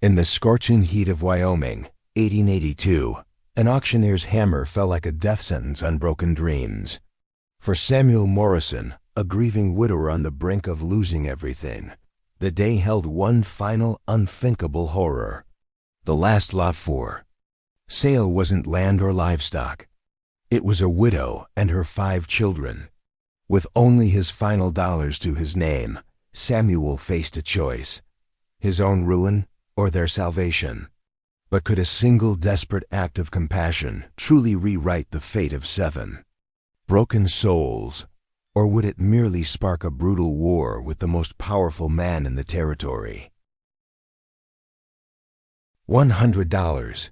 In the scorching heat of Wyoming, 1882, an auctioneer's hammer fell like a death sentence on broken dreams. For Samuel Morrison, a grieving widower on the brink of losing everything, the day held one final, unthinkable horror. The last lot for sale wasn't land or livestock. It was a widow and her 5 children. With only his final dollars to his name, Samuel faced a choice: his own ruin or their salvation. But could a single desperate act of compassion truly rewrite the fate of 7 broken souls, or would it merely spark a brutal war with the most powerful man in the territory? $100.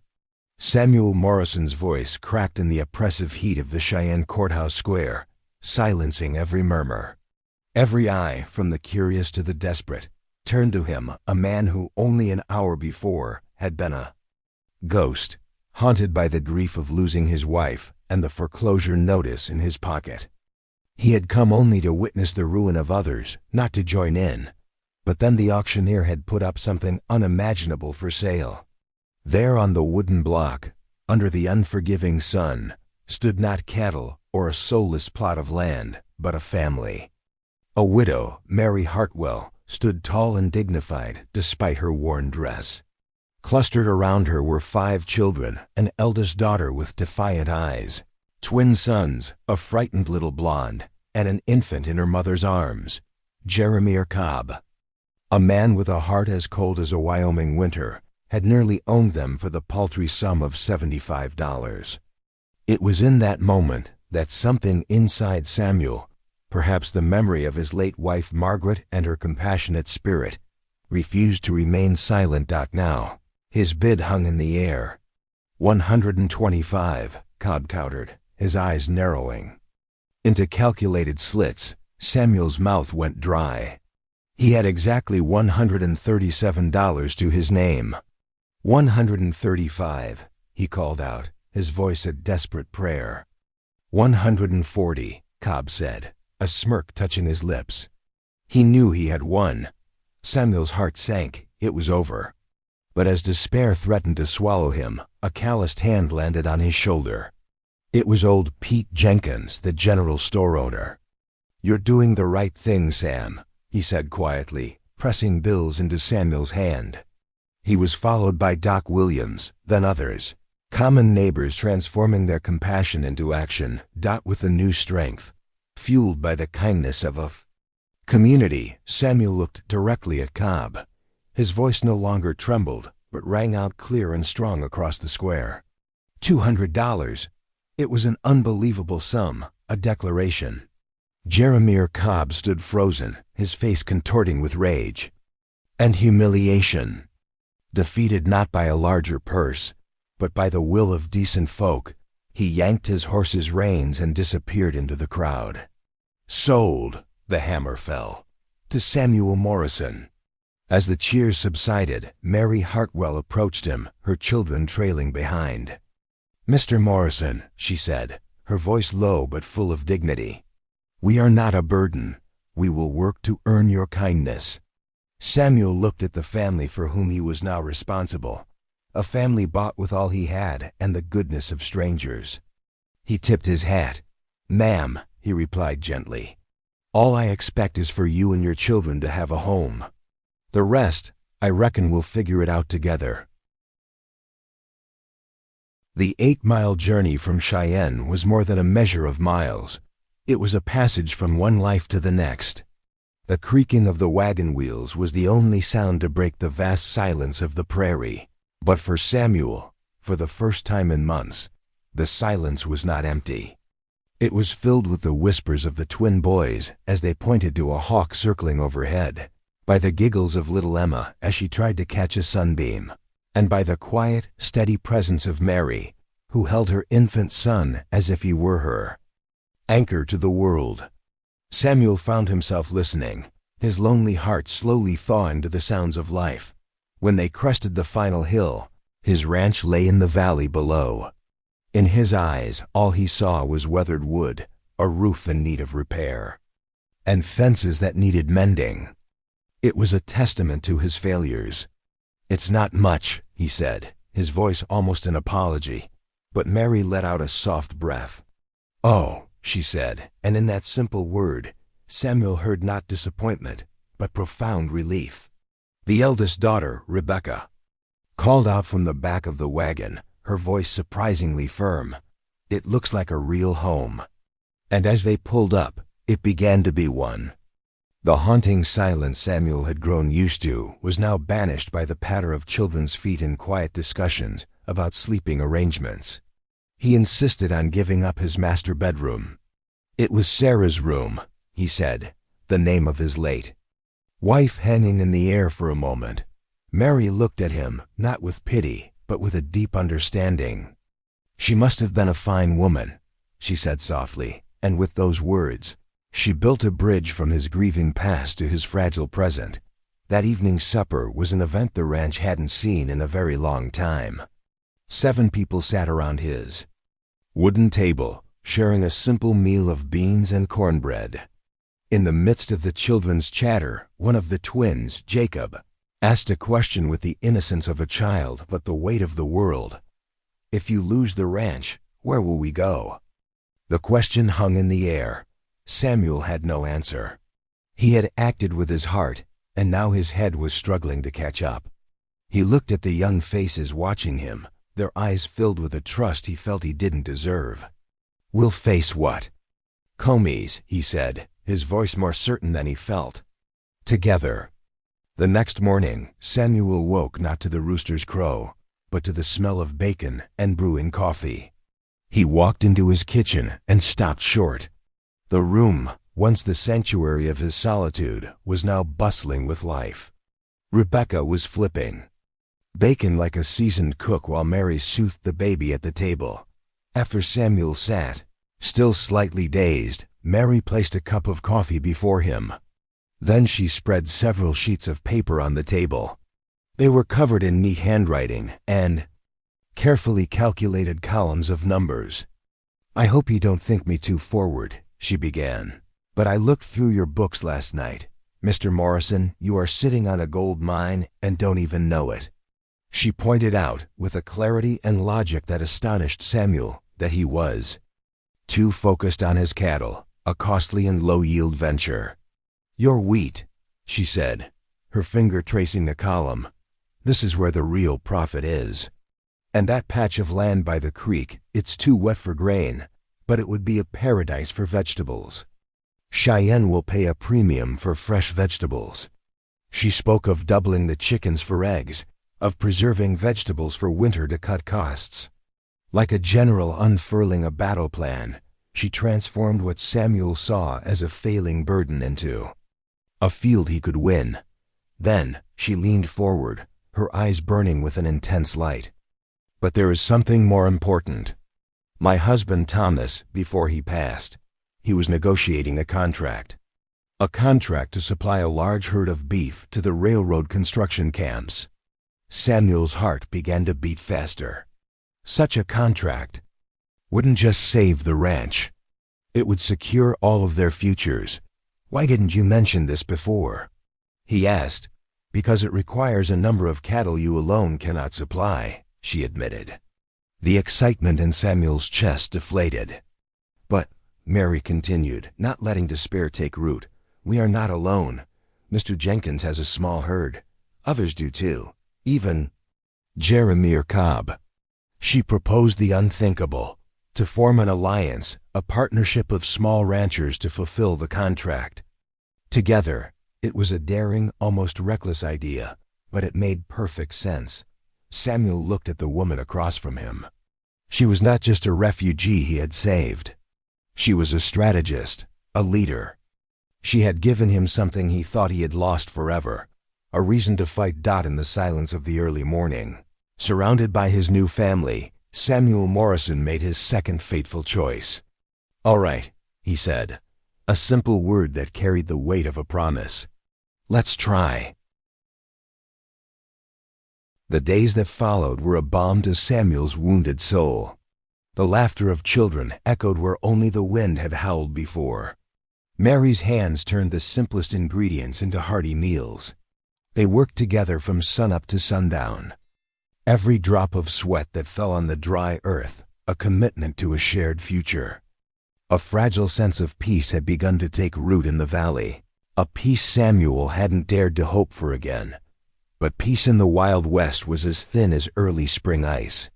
Samuel Morrison's voice cracked in the oppressive heat of the Cheyenne courthouse square, silencing every murmur. Every eye, from the curious to the desperate, turned to him, a man who only an hour before had been a ghost, haunted by the grief of losing his wife and the foreclosure notice in his pocket. He had come only to witness the ruin of others, not to join in. But then the auctioneer had put up something unimaginable for sale. There on the wooden block, under the unforgiving sun, stood not cattle or a soulless plot of land, but a family. A widow, Mary Hartwell, stood tall and dignified despite her worn dress. Clustered around her were 5 children, an eldest daughter with defiant eyes, twin sons, a frightened little blonde, and an infant in her mother's arms, Jeremiah Cobb. A man with a heart as cold as a Wyoming winter had nearly owned them for the paltry sum of $75. It was in that moment that something inside Samuel, perhaps the memory of his late wife Margaret and her compassionate spirit, refused to remain silent. Now, his bid hung in the air. $125, Cobb countered, his eyes narrowing into calculated slits. Samuel's mouth went dry. He had exactly $137 to his name. $135, he called out, his voice a desperate prayer. $140, Cobb said, a smirk touching his lips. He knew he had won. Samuel's heart sank. It was over. But as despair threatened to swallow him, a calloused hand landed on his shoulder. It was old Pete Jenkins, the general store owner. "You're doing the right thing, Sam," he said quietly, pressing bills into Samuel's hand. He was followed by Doc Williams, then others, common neighbors transforming their compassion into action, with a new strength, fueled by the kindness of a community. Samuel looked directly at Cobb. His voice no longer trembled, but rang out clear and strong across the square. $200. It was an unbelievable sum, a declaration. Jeremiah Cobb stood frozen, his face contorting with rage and humiliation. Defeated not by a larger purse, but by the will of decent folk, he yanked his horse's reins and disappeared into the crowd. Sold, the hammer fell, to Samuel Morrison. As the cheers subsided, Mary Hartwell approached him, her children trailing behind. "Mr. Morrison," she said, her voice low but full of dignity, "we are not a burden. We will work to earn your kindness." Samuel looked at the family for whom he was now responsible, a family bought with all he had and the goodness of strangers. He tipped his hat. "Ma'am," he replied gently, "all I expect is for you and your children to have a home. The rest, I reckon we'll figure it out together." The 8-mile journey from Cheyenne was more than a measure of miles. It was a passage from one life to the next. The creaking of the wagon wheels was the only sound to break the vast silence of the prairie. But for Samuel, for the first time in months, the silence was not empty. It was filled with the whispers of the twin boys as they pointed to a hawk circling overhead, by the giggles of little Emma as she tried to catch a sunbeam, and by the quiet, steady presence of Mary, who held her infant son as if he were her anchor to the world. Samuel found himself listening, his lonely heart slowly thawing to the sounds of life. When they crested the final hill, his ranch lay in the valley below. In his eyes, all he saw was weathered wood, a roof in need of repair, and fences that needed mending. It was a testament to his failures. "It's not much," he said, his voice almost an apology. But Mary let out a soft breath. "Oh," she said, and in that simple word, Samuel heard not disappointment, but profound relief. The eldest daughter, Rebecca, called out from the back of the wagon, her voice surprisingly firm, "It looks like a real home." And as they pulled up, it began to be one. The haunting silence Samuel had grown used to was now banished by the patter of children's feet in quiet discussions about sleeping arrangements. He insisted on giving up his master bedroom. It was Sarah's room, he said, the name of his late wife hanging in the air for a moment. Mary looked at him, not with pity, but with a deep understanding. "She must have been a fine woman," she said softly, and with those words, she built a bridge from his grieving past to his fragile present. That evening's supper was an event the ranch hadn't seen in a very long time. 7 people sat around his wooden table, sharing a simple meal of beans and cornbread. In the midst of the children's chatter, one of the twins, Jacob, asked a question with the innocence of a child but the weight of the world. "If you lose the ranch, where will we go?" The question hung in the air. Samuel had no answer. He had acted with his heart, and now his head was struggling to catch up. He looked at the young faces watching him, their eyes filled with a trust he felt he didn't deserve. "We'll face what?" "Comey's," he said, his voice more certain than he felt. "Together." The next morning, Samuel woke not to the rooster's crow, but to the smell of bacon and brewing coffee. He walked into his kitchen and stopped short. The room, once the sanctuary of his solitude, was now bustling with life. Rebecca was flipping bacon like a seasoned cook while Mary soothed the baby at the table. After Samuel sat, still slightly dazed, Mary placed a cup of coffee before him. Then she spread several sheets of paper on the table. They were covered in neat handwriting and carefully calculated columns of numbers. "I hope you don't think me too forward," she began, "but I looked through your books last night. Mr. Morrison, you are sitting on a gold mine and don't even know it." She pointed out, with a clarity and logic that astonished Samuel, that he was too focused on his cattle, a costly and low-yield venture. "Your wheat," she said, her finger tracing the column. "This is where the real profit is. And that patch of land by the creek, it's too wet for grain, but it would be a paradise for vegetables. Cheyenne will pay a premium for fresh vegetables." She spoke of doubling the chickens for eggs, of preserving vegetables for winter to cut costs. Like a general unfurling a battle plan, she transformed what Samuel saw as a failing burden into a field he could win. Then she leaned forward, her eyes burning with an intense light. "But there is something more important. My husband Thomas, before he passed, he was negotiating a contract. A contract to supply a large herd of beef to the railroad construction camps." Samuel's heart began to beat faster. Such a contract wouldn't just save the ranch. It would secure all of their futures. "Why didn't you mention this before?" he asked. "Because it requires a number of cattle you alone cannot supply," she admitted. The excitement in Samuel's chest deflated. "But," Mary continued, not letting despair take root, "we are not alone. Mr. Jenkins has a small herd. Others do too. Even Jeremy Cobb." She proposed the unthinkable, to form an alliance, a partnership of small ranchers to fulfill the contract. Together, it was a daring, almost reckless idea, but it made perfect sense. Samuel looked at the woman across from him. She was not just a refugee he had saved. She was a strategist, a leader. She had given him something he thought he had lost forever, a reason to fight Dot in the silence of the early morning. Surrounded by his new family, Samuel Morrison made his second fateful choice. "All right," he said, a simple word that carried the weight of a promise. "Let's try." The days that followed were a balm to Samuel's wounded soul. The laughter of children echoed where only the wind had howled before. Mary's hands turned the simplest ingredients into hearty meals. They worked together from sunup to sundown. Every drop of sweat that fell on the dry earth, a commitment to a shared future. A fragile sense of peace had begun to take root in the valley, a peace Samuel hadn't dared to hope for again. But peace in the Wild West was as thin as early spring ice.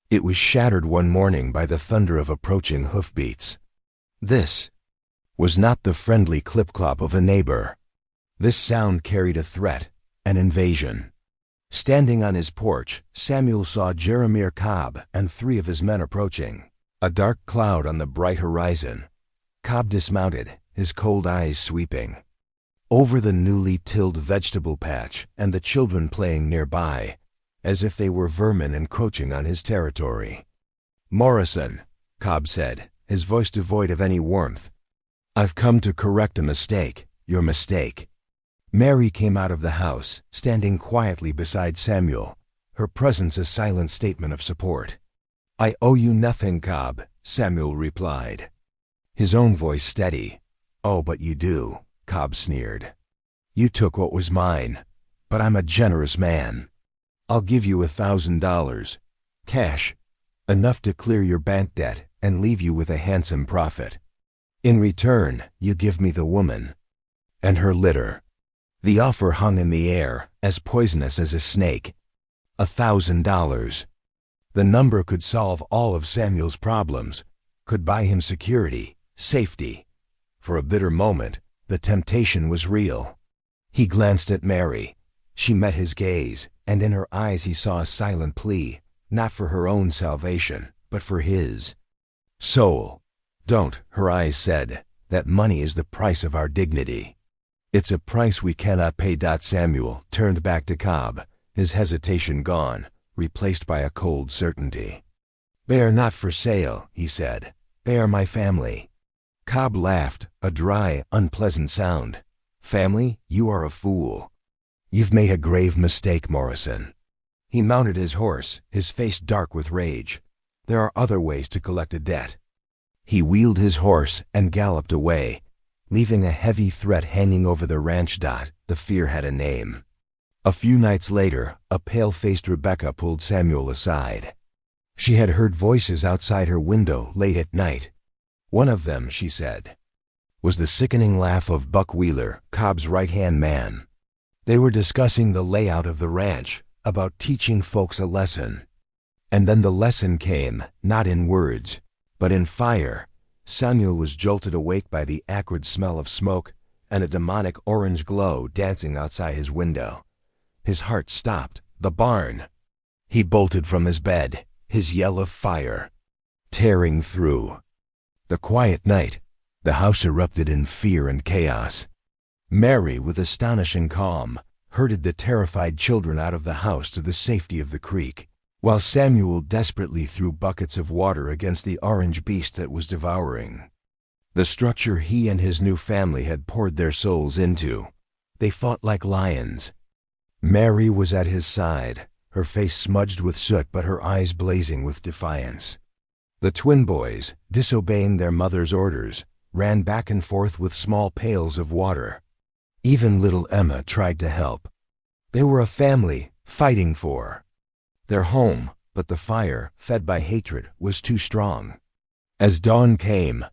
It was shattered one morning by the thunder of approaching hoofbeats. This was not the friendly clip-clop of a neighbor. This sound carried a threat, an invasion. Standing on his porch, Samuel saw Jeremiah Cobb and 3 of his men approaching, a dark cloud on the bright horizon. Cobb dismounted, his cold eyes sweeping over the newly tilled vegetable patch and the children playing nearby, as if they were vermin encroaching on his territory. "Morrison," Cobb said, his voice devoid of any warmth. "I've come to correct a mistake, your mistake." Mary came out of the house, standing quietly beside Samuel, her presence a silent statement of support. "I owe you nothing, Cobb," Samuel replied, his own voice steady. "Oh, but you do," Cobb sneered. "You took what was mine, but I'm a generous man. I'll give you $1,000, cash, enough to clear your bank debt and leave you with a handsome profit. In return, you give me the woman and her litter." The offer hung in the air, as poisonous as a snake. $1,000. The number could solve all of Samuel's problems, could buy him security, safety. For a bitter moment, the temptation was real. He glanced at Mary. She met his gaze, and in her eyes he saw a silent plea, not for her own salvation, but for his. "Soul, don't," her eyes said. "That money is the price of our dignity. It's a price we cannot pay." Samuel turned back to Cobb, his hesitation gone, replaced by a cold certainty. "They are not for sale," he said. "They are my family." Cobb laughed, a dry, unpleasant sound. "Family? You are a fool. You've made a grave mistake, Morrison." He mounted his horse, his face dark with rage. "There are other ways to collect a debt." He wheeled his horse and galloped away, leaving a heavy threat hanging over the ranch. The fear had a name. A few nights later, a pale-faced Rebecca pulled Samuel aside. She had heard voices outside her window late at night. One of them, she said, was the sickening laugh of Buck Wheeler, Cobb's right-hand man. They were discussing the layout of the ranch, about teaching folks a lesson. And then the lesson came, not in words, but in fire. Samuel was jolted awake by the acrid smell of smoke and a demonic orange glow dancing outside his window. His heart stopped. The barn. He bolted from his bed, his yell of fire tearing through the quiet night. The house erupted in fear and chaos. Mary, with astonishing calm, herded the terrified children out of the house to the safety of the creek, while Samuel desperately threw buckets of water against the orange beast that was devouring the structure he and his new family had poured their souls into. They fought like lions. Mary was at his side, her face smudged with soot but her eyes blazing with defiance. The twin boys, disobeying their mother's orders, ran back and forth with small pails of water. Even little Emma tried to help. They were a family, fighting for their home, but the fire, fed by hatred, was too strong. As dawn came,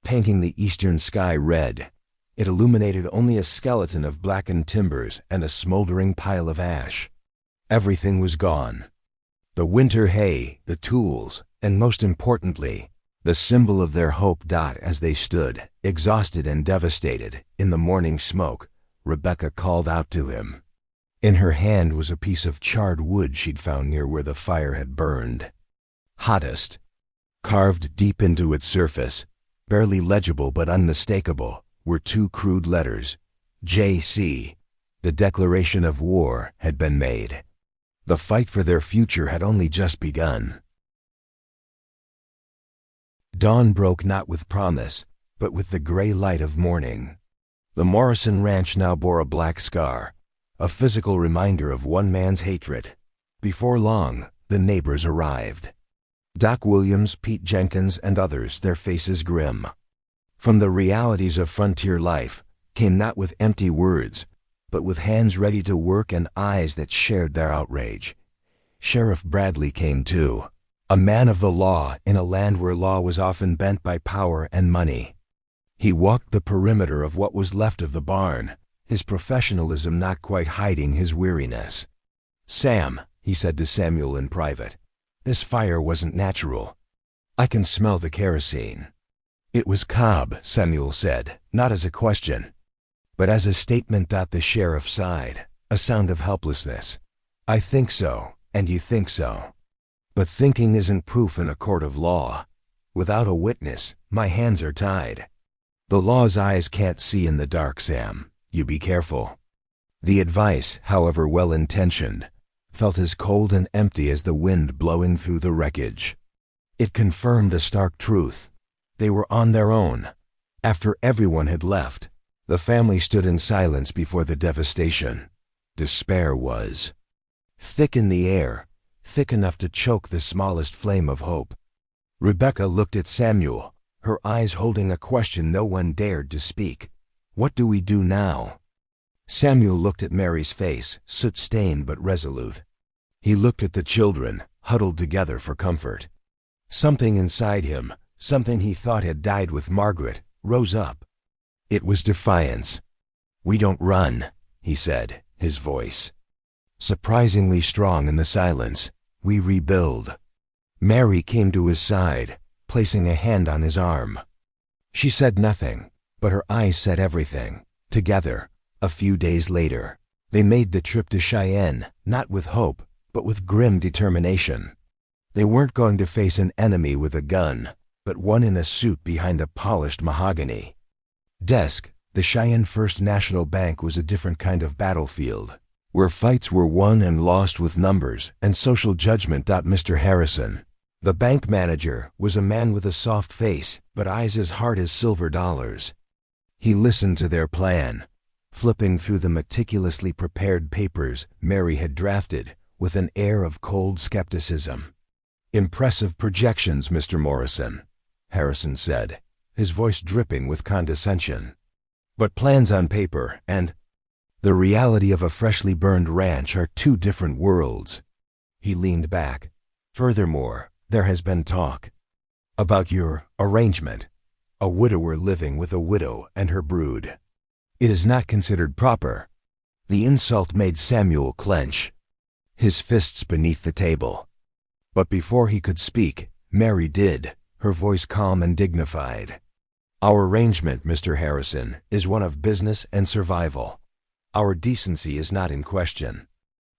painting the eastern sky red, it illuminated only a skeleton of blackened timbers and a smoldering pile of ash. Everything was gone. The winter hay, the tools, and most importantly, the symbol of their hope. As they stood, exhausted and devastated, in the morning smoke, Rebecca called out to him. In her hand was a piece of charred wood she'd found near where the fire had burned. Hottest. Carved deep into its surface, barely legible but unmistakable, were two crude letters. J.C. The declaration of war had been made. The fight for their future had only just begun. Dawn broke not with promise, but with the gray light of morning. The Morrison ranch now bore a black scar, a physical reminder of one man's hatred. Before long, the neighbors arrived. Doc Williams, Pete Jenkins, and others, their faces grim. From the realities of frontier life, came not with empty words, but with hands ready to work and eyes that shared their outrage. Sheriff Bradley came too, a man of the law in a land where law was often bent by power and money. He walked the perimeter of what was left of the barn, his professionalism not quite hiding his weariness. "Sam," he said to Samuel in private, "this fire wasn't natural. I can smell the kerosene." "It was Cobb," Samuel said, not as a question, but as a statement. The sheriff sighed, a sound of helplessness. "I think so, and you think so. But thinking isn't proof in a court of law. Without a witness, my hands are tied. The law's eyes can't see in the dark, Sam. You be careful." The advice, however well-intentioned, felt as cold and empty as the wind blowing through the wreckage. It confirmed a stark truth. They were on their own. After everyone had left, the family stood in silence before the devastation. Despair was thick in the air, thick enough to choke the smallest flame of hope. Rebecca looked at Samuel, her eyes holding a question no one dared to speak. "What do we do now?" Samuel looked at Mary's face, soot-stained but resolute. He looked at the children, huddled together for comfort. Something inside him, something he thought had died with Margaret, rose up. It was defiance. "We don't run," he said, his voice surprisingly strong in the silence. "We rebuild." Mary came to his side, placing a hand on his arm. She said nothing, but her eyes said everything. Together, a few days later, they made the trip to Cheyenne, not with hope, but with grim determination. They weren't going to face an enemy with a gun, but one in a suit behind a polished mahogany desk. The Cheyenne First National Bank was a different kind of battlefield, where fights were won and lost with numbers and social judgment. Mr. Harrison, the bank manager, was a man with a soft face, but eyes as hard as silver dollars. He listened to their plan, flipping through the meticulously prepared papers Mary had drafted with an air of cold skepticism. "Impressive projections, Mr. Morrison," Harrison said, his voice dripping with condescension. "But plans on paper and the reality of a freshly burned ranch are two different worlds." He leaned back. "Furthermore, there has been talk about your arrangement, a widower living with a widow and her brood. It is not considered proper." The insult made Samuel clench, his fists beneath the table. But before he could speak, Mary did, her voice calm and dignified. "Our arrangement, Mr. Harrison, is one of business and survival. Our decency is not in question."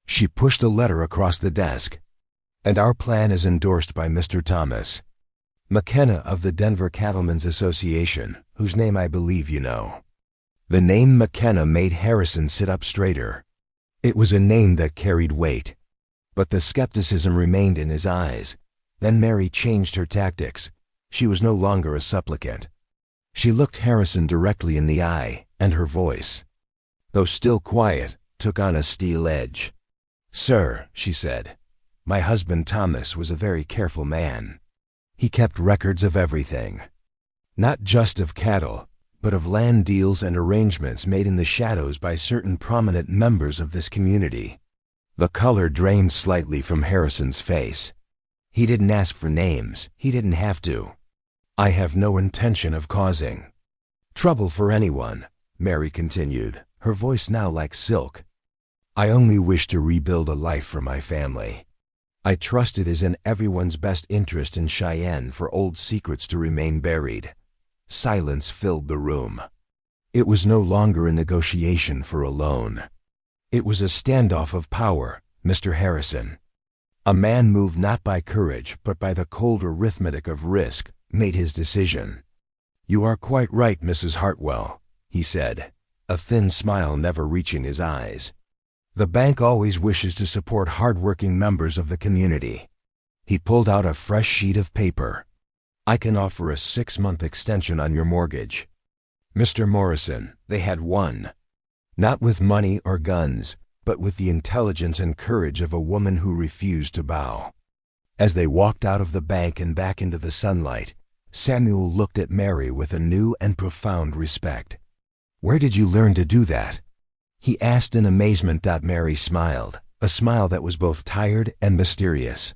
She pushed a letter across the desk. "And our plan is endorsed by Mr. Thomas McKenna of the Denver Cattlemen's Association, whose name I believe you know." The name McKenna made Harrison sit up straighter. It was a name that carried weight. But the skepticism remained in his eyes. Then Mary changed her tactics. She was no longer a supplicant. She looked Harrison directly in the eye, and her voice, though still quiet, took on a steel edge. "Sir," she said, "my husband Thomas was a very careful man. He kept records of everything. Not just of cattle, but of land deals and arrangements made in the shadows by certain prominent members of this community." The color drained slightly from Harrison's face. "He didn't ask for names. He didn't have to. I have no intention of causing trouble for anyone," Mary continued, her voice now like silk. "I only wish to rebuild a life for my family. I trust it is in everyone's best interest in Cheyenne for old secrets to remain buried." Silence filled the room. It was no longer a negotiation for a loan. It was a standoff of power, Mr. Harrison. A man moved not by courage but by the cold arithmetic of risk made his decision. "You are quite right, Mrs. Hartwell," he said, a thin smile never reaching his eyes. "The bank always wishes to support hard-working members of the community." He pulled out a fresh sheet of paper. "I can offer a 6-month extension on your mortgage." Mr. Morrison, they had won. Not with money or guns, but with the intelligence and courage of a woman who refused to bow. As they walked out of the bank and back into the sunlight, Samuel looked at Mary with a new and profound respect. "Where did you learn to do that?" he asked in amazement. Mary smiled, a smile that was both tired and mysterious.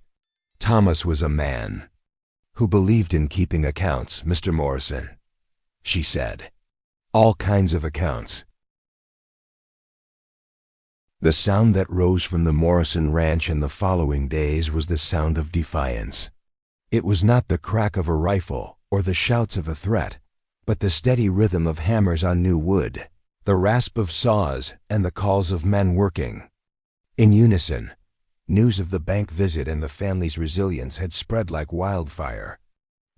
Thomas was a man who believed in keeping accounts, Mr. Morrison, she said. All kinds of accounts. The sound that rose from the Morrison ranch in the following days was the sound of defiance. It was not the crack of a rifle or the shouts of a threat, but the steady rhythm of hammers on new wood, the rasp of saws, and the calls of men working. In unison, news of the bank visit and the family's resilience had spread like wildfire.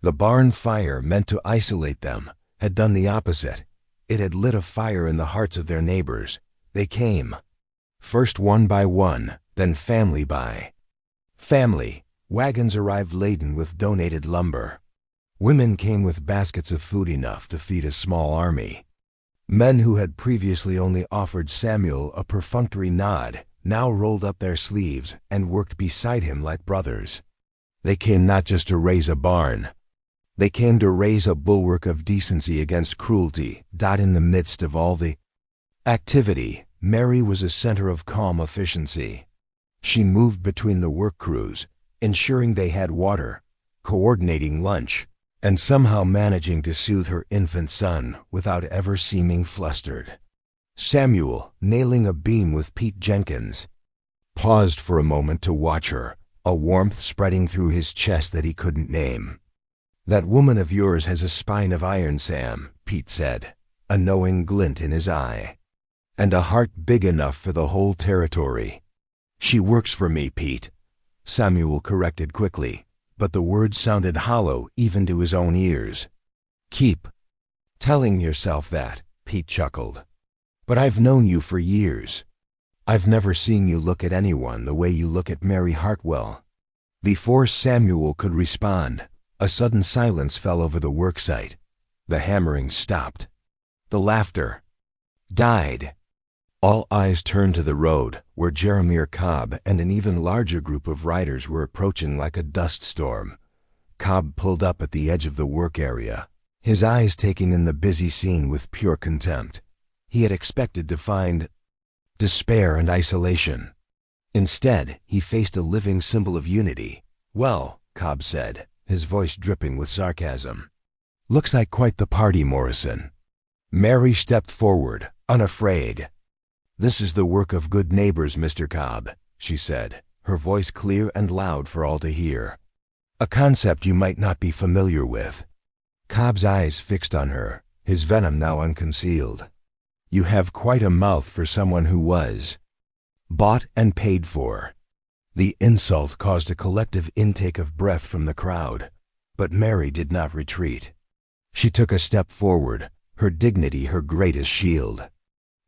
The barn fire, meant to isolate them, had done the opposite. It had lit a fire in the hearts of their neighbors. They came. First one by one, then family by family. Wagons arrived laden with donated lumber. Women came with baskets of food enough to feed a small army. Men who had previously only offered Samuel a perfunctory nod now rolled up their sleeves and worked beside him like brothers. They came not just to raise a barn. They came to raise a bulwark of decency against cruelty. In the midst of all the activity, Mary was a center of calm efficiency. She moved between the work crews, ensuring they had water, coordinating lunch, and somehow managing to soothe her infant son without ever seeming flustered. Samuel, nailing a beam with Pete Jenkins, paused for a moment to watch her, a warmth spreading through his chest that he couldn't name. "That woman of yours has a spine of iron, Sam," Pete said, a knowing glint in his eye. "And a heart big enough for the whole territory." "She works for me, Pete," Samuel corrected quickly, but the words sounded hollow even to his own ears. "Keep telling yourself that," Pete chuckled. "But I've known you for years. I've never seen you look at anyone the way you look at Mary Hartwell." Before Samuel could respond, a sudden silence fell over the worksite. The hammering stopped. The laughter died. All eyes turned to the road, where Jeremiah Cobb and an even larger group of riders were approaching like a dust storm. Cobb pulled up at the edge of the work area, his eyes taking in the busy scene with pure contempt. He had expected to find despair and isolation. Instead, he faced a living symbol of unity. "Well," Cobb said, his voice dripping with sarcasm, "looks like quite the party, Morrison." Mary stepped forward, unafraid. "This is the work of good neighbors, Mr. Cobb," she said, her voice clear and loud for all to hear. "A concept you might not be familiar with." Cobb's eyes fixed on her, his venom now unconcealed. "You have quite a mouth for someone who was bought and paid for." The insult caused a collective intake of breath from the crowd, but Mary did not retreat. She took a step forward, her dignity her greatest shield.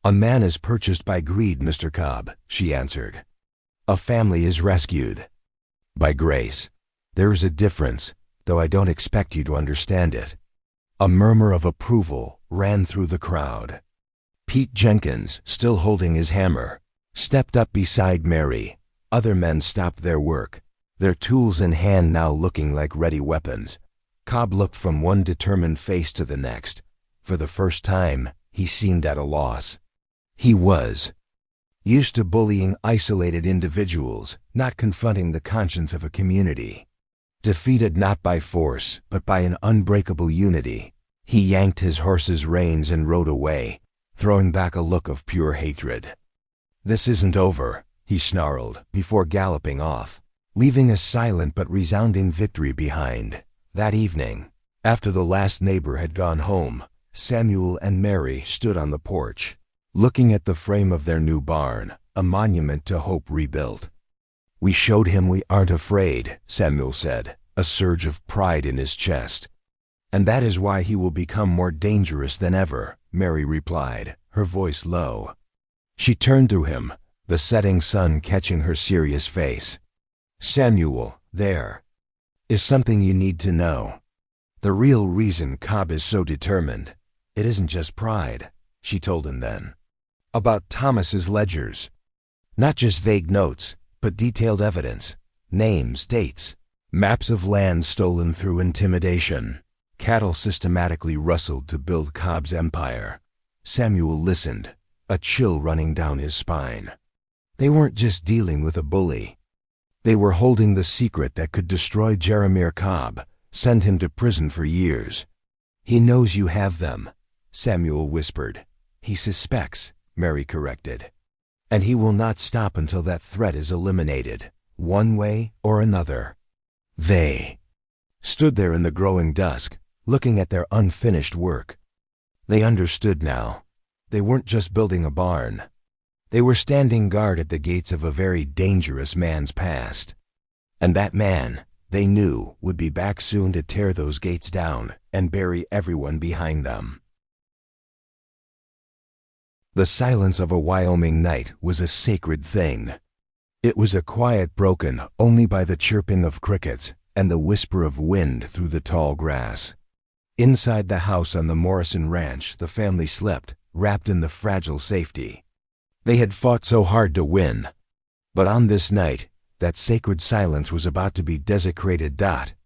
"A man is purchased by greed, Mr. Cobb," she answered. "A family is rescued by grace. There is a difference, though I don't expect you to understand it." A murmur of approval ran through the crowd. Pete Jenkins, still holding his hammer, stepped up beside Mary. Other men stopped their work, their tools in hand now looking like ready weapons. Cobb looked from one determined face to the next. For the first time, he seemed at a loss. He was used to bullying isolated individuals, not confronting the conscience of a community. Defeated not by force, but by an unbreakable unity, he yanked his horse's reins and rode away, throwing back a look of pure hatred. "This isn't over," he snarled, before galloping off, leaving a silent but resounding victory behind. That evening, after the last neighbor had gone home, Samuel and Mary stood on the porch, looking at the frame of their new barn, a monument to hope rebuilt. "We showed him we aren't afraid," Samuel said, a surge of pride in his chest. "And that is why he will become more dangerous than ever," Mary replied, her voice low. She turned to him, the setting sun catching her serious face. "Samuel, there is something you need to know. The real reason Cobb is so determined, it isn't just pride," she told him then. "About Thomas's ledgers. Not just vague notes, but detailed evidence. Names, dates, maps of land stolen through intimidation. Cattle systematically rustled to build Cobb's empire." Samuel listened, a chill running down his spine. They weren't just dealing with a bully. They were holding the secret that could destroy Jeremiah Cobb, send him to prison for years. "He knows you have them," Samuel whispered. "He suspects," Mary corrected. "And he will not stop until that threat is eliminated, one way or another." They stood there in the growing dusk, looking at their unfinished work. They understood now. They weren't just building a barn. They were standing guard at the gates of a very dangerous man's past. And that man, they knew, would be back soon to tear those gates down and bury everyone behind them. The silence of a Wyoming night was a sacred thing. It was a quiet broken only by the chirping of crickets and the whisper of wind through the tall grass. Inside the house on the Morrison ranch, the family slept, wrapped in the fragile safety. They had fought so hard to win. But on this night, that sacred silence was about to be desecrated.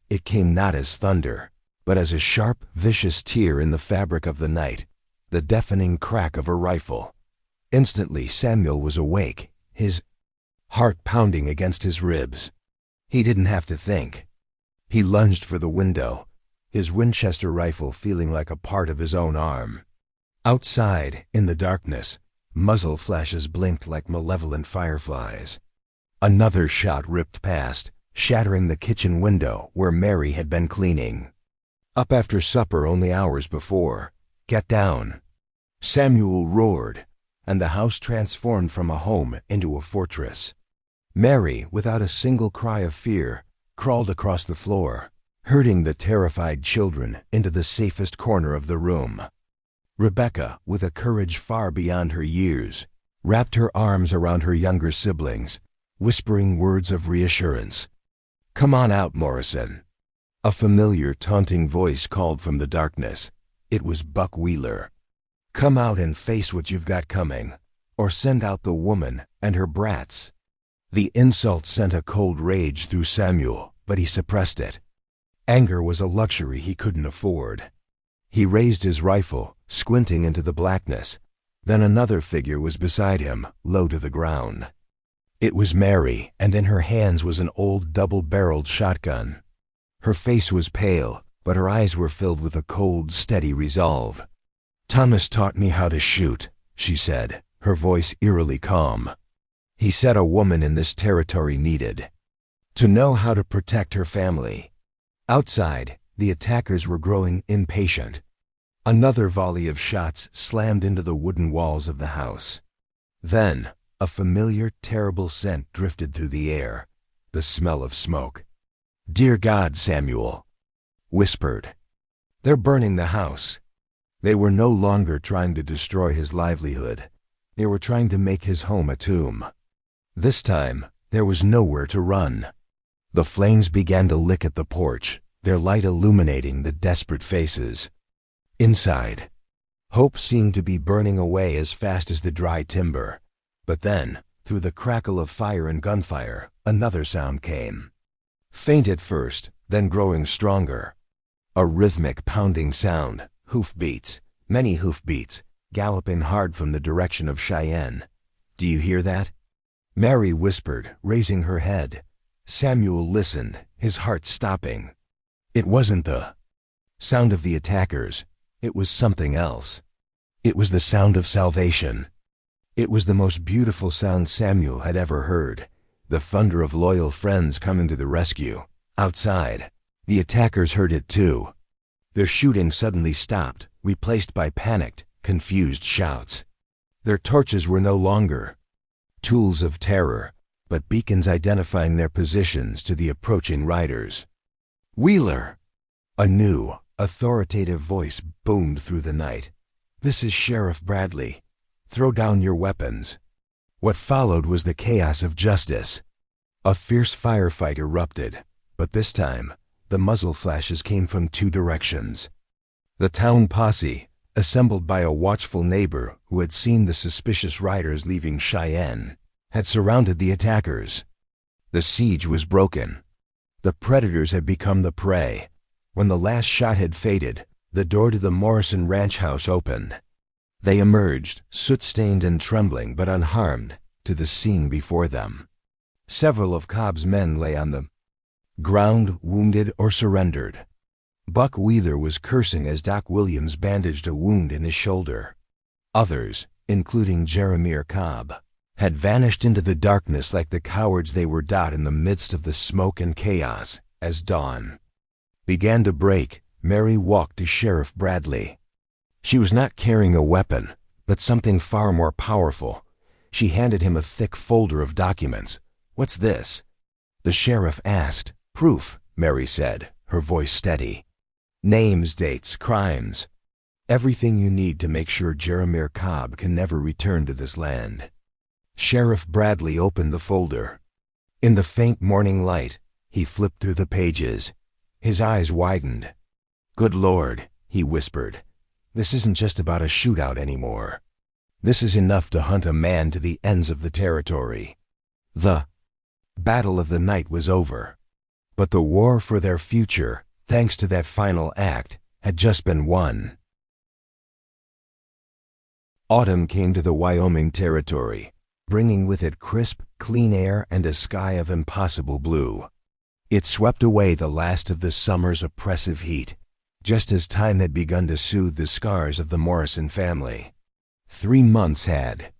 It came not as thunder, but as a sharp, vicious tear in the fabric of the night, the deafening crack of a rifle. Instantly Samuel was awake, his heart pounding against his ribs. He didn't have to think. He lunged for the window, his Winchester rifle feeling like a part of his own arm. Outside, in the darkness, muzzle flashes blinked like malevolent fireflies. Another shot ripped past, shattering the kitchen window where Mary had been cleaning. Up after supper only hours before. "Get down!" Samuel roared, and the house transformed from a home into a fortress. Mary, without a single cry of fear, crawled across the floor, herding the terrified children into the safest corner of the room. Rebecca, with a courage far beyond her years, wrapped her arms around her younger siblings, whispering words of reassurance. "Come on out, Morrison." A familiar, taunting voice called from the darkness. It was Buck Wheeler. "Come out and face what you've got coming, or send out the woman and her brats." The insult sent a cold rage through Samuel, but he suppressed it. Anger was a luxury he couldn't afford. He raised his rifle, squinting into the blackness. Then another figure was beside him, low to the ground. It was Mary, and in her hands was an old double-barreled shotgun. Her face was pale, but her eyes were filled with a cold, steady resolve. "Thomas taught me how to shoot," she said, her voice eerily calm. "He said a woman in this territory needed to know how to protect her family." Outside, the attackers were growing impatient. Another volley of shots slammed into the wooden walls of the house. Then, a familiar, terrible scent drifted through the air, the smell of smoke. "Dear God," Samuel whispered. "They're burning the house." They were no longer trying to destroy his livelihood. They were trying to make his home a tomb. This time, there was nowhere to run. The flames began to lick at the porch, their light illuminating the desperate faces. Inside, hope seemed to be burning away as fast as the dry timber. But then, through the crackle of fire and gunfire, another sound came. Faint at first, then growing stronger. A rhythmic pounding sound, hoofbeats, many hoofbeats, galloping hard from the direction of Cheyenne. "Do you hear that?" Mary whispered, raising her head. Samuel listened, his heart stopping. It wasn't the sound of the attackers. It was something else. It was the sound of salvation. It was the most beautiful sound Samuel had ever heard, the thunder of loyal friends coming to the rescue. Outside, the attackers heard it too. Their shooting suddenly stopped, replaced by panicked, confused shouts. Their torches were no longer tools of terror, but beacons identifying their positions to the approaching riders. "Wheeler!" A new, authoritative voice boomed through the night. "This is Sheriff Bradley. Throw down your weapons." What followed was the chaos of justice. A fierce firefight erupted, but this time, the muzzle flashes came from two directions. The town posse, assembled by a watchful neighbor who had seen the suspicious riders leaving Cheyenne, had surrounded the attackers. The siege was broken. The predators had become the prey. When the last shot had faded, the door to the Morrison ranch house opened. They emerged, soot-stained and trembling but unharmed, to the scene before them. Several of Cobb's men lay on the ground, wounded or surrendered. Buck Wheeler was cursing as Doc Williams bandaged a wound in his shoulder. Others, including Jeremiah Cobb, had vanished into the darkness like the cowards they were. In the midst of the smoke and chaos, as dawn began to break, Mary walked to Sheriff Bradley. She was not carrying a weapon, but something far more powerful. She handed him a thick folder of documents. "What's this?" the sheriff asked. "Proof," Mary said, her voice steady. "Names, dates, crimes. Everything you need to make sure Jeremiah Cobb can never return to this land." Sheriff Bradley opened the folder. In the faint morning light, he flipped through the pages. His eyes widened. "Good Lord," he whispered. "This isn't just about a shootout anymore. This is enough to hunt a man to the ends of the territory." The battle of the night was over, but the war for their future, thanks to that final act, had just been won. Autumn came to the Wyoming territory, bringing with it crisp, clean air and a sky of impossible blue. It swept away the last of the summer's oppressive heat, just as time had begun to soothe the scars of the Morrison family. 3 months had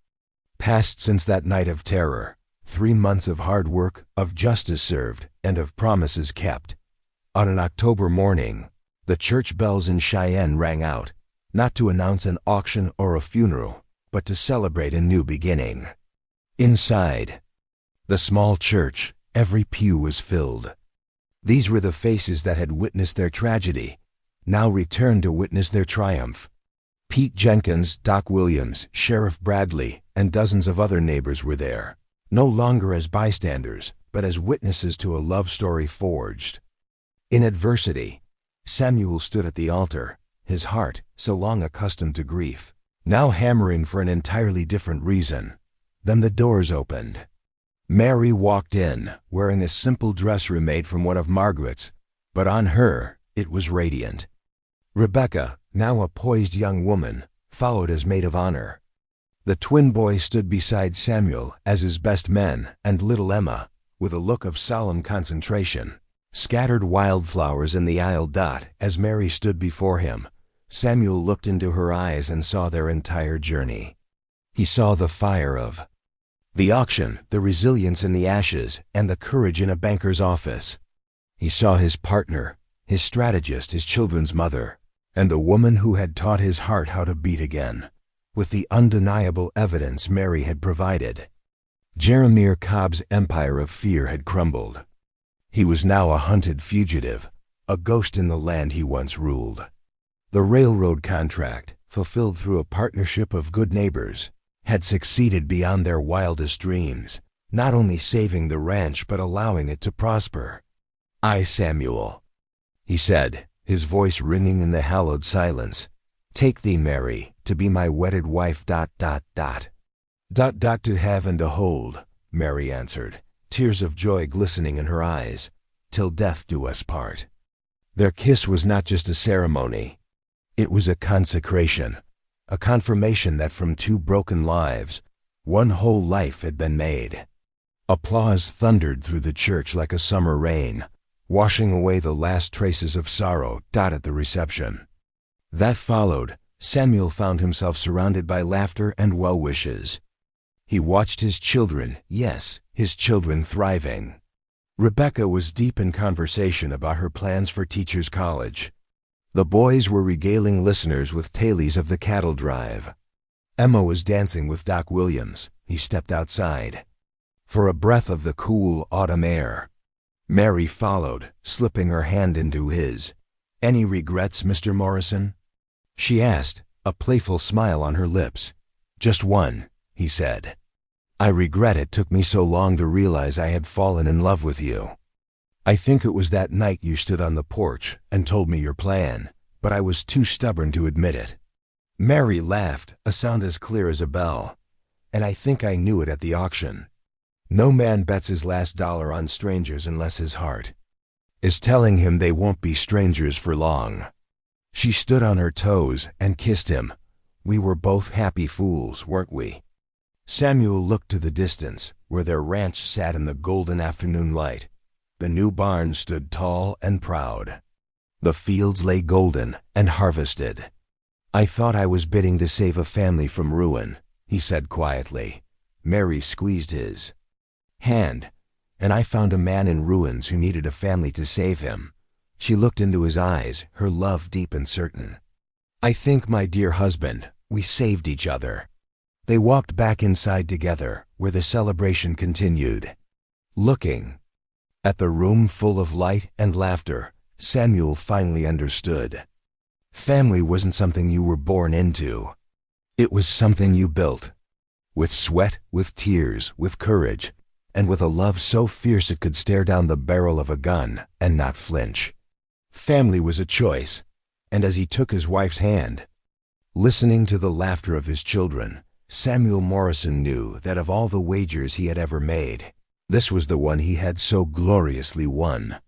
passed since that night of terror, 3 months of hard work, of justice served, and of promises kept. On an October morning, the church bells in Cheyenne rang out, not to announce an auction or a funeral, but to celebrate a new beginning. Inside the small church, every pew was filled. These were the faces that had witnessed their tragedy, now returned to witness their triumph. Pete Jenkins, Doc Williams, Sheriff Bradley, and dozens of other neighbors were there, no longer as bystanders, but as witnesses to a love story forged. In adversity, Samuel stood at the altar, his heart, so long accustomed to grief, now hammering for an entirely different reason. Then the doors opened. Mary walked in, wearing a simple dress remade from one of Margaret's, but on her, it was radiant. Rebecca, now a poised young woman, followed as maid of honor. The twin boys stood beside Samuel as his best men, and little Emma, with a look of solemn concentration, scattered wildflowers in the aisle. As Mary stood before him, Samuel looked into her eyes and saw their entire journey. He saw the fire of the auction, the resilience in the ashes, and the courage in a banker's office. He saw his partner, his strategist, his children's mother, and the woman who had taught his heart how to beat again, with the undeniable evidence Mary had provided. Jeremiah Cobb's empire of fear had crumbled. He was now a hunted fugitive, a ghost in the land he once ruled. The railroad contract, fulfilled through a partnership of good neighbors, had succeeded beyond their wildest dreams, not only saving the ranch but allowing it to prosper. "I, Samuel," he said, his voice ringing in the hallowed silence, "take thee, Mary, to be my wedded wife. To have and to hold," Mary answered, tears of joy glistening in her eyes, "till death do us part." Their kiss was not just a ceremony. It was a consecration, a confirmation that from 2 broken lives, 1 whole life had been made. Applause thundered through the church like a summer rain, washing away the last traces of sorrow. At the reception that followed, Samuel found himself surrounded by laughter and well wishes. He watched his children, yes, his children, thriving. Rebecca was deep in conversation about her plans for Teachers College. The boys were regaling listeners with tales of the cattle drive. Emma was dancing with Doc Williams. He stepped outside for a breath of the cool autumn air. Mary followed, slipping her hand into his. "Any regrets, Mr. Morrison?" she asked, a playful smile on her lips. "Just one," he said. "I regret it took me so long to realize I had fallen in love with you. I think it was that night you stood on the porch and told me your plan, but I was too stubborn to admit it." Mary laughed, a sound as clear as a bell. "And I think I knew it at the auction. No man bets his last dollar on strangers unless his heart is telling him they won't be strangers for long." She stood on her toes and kissed him, We were both happy fools, weren't we? Samuel looked to the distance, where their ranch sat in the golden afternoon light. The new barn stood tall and proud. The fields lay golden and harvested. "I thought I was bidding to save a family from ruin," he said quietly. Mary squeezed his hand, "and I found a man in ruins who needed a family to save him." She looked into his eyes, her love deep and certain. "I think, my dear husband, we saved each other." They walked back inside together, where the celebration continued. Looking at the room full of light and laughter, Samuel finally understood. Family wasn't something you were born into. It was something you built. With sweat, with tears, with courage, and with a love so fierce it could stare down the barrel of a gun and not flinch. Family was a choice, and as he took his wife's hand, listening to the laughter of his children, Samuel Morrison knew that of all the wagers he had ever made, this was the one he had so gloriously won.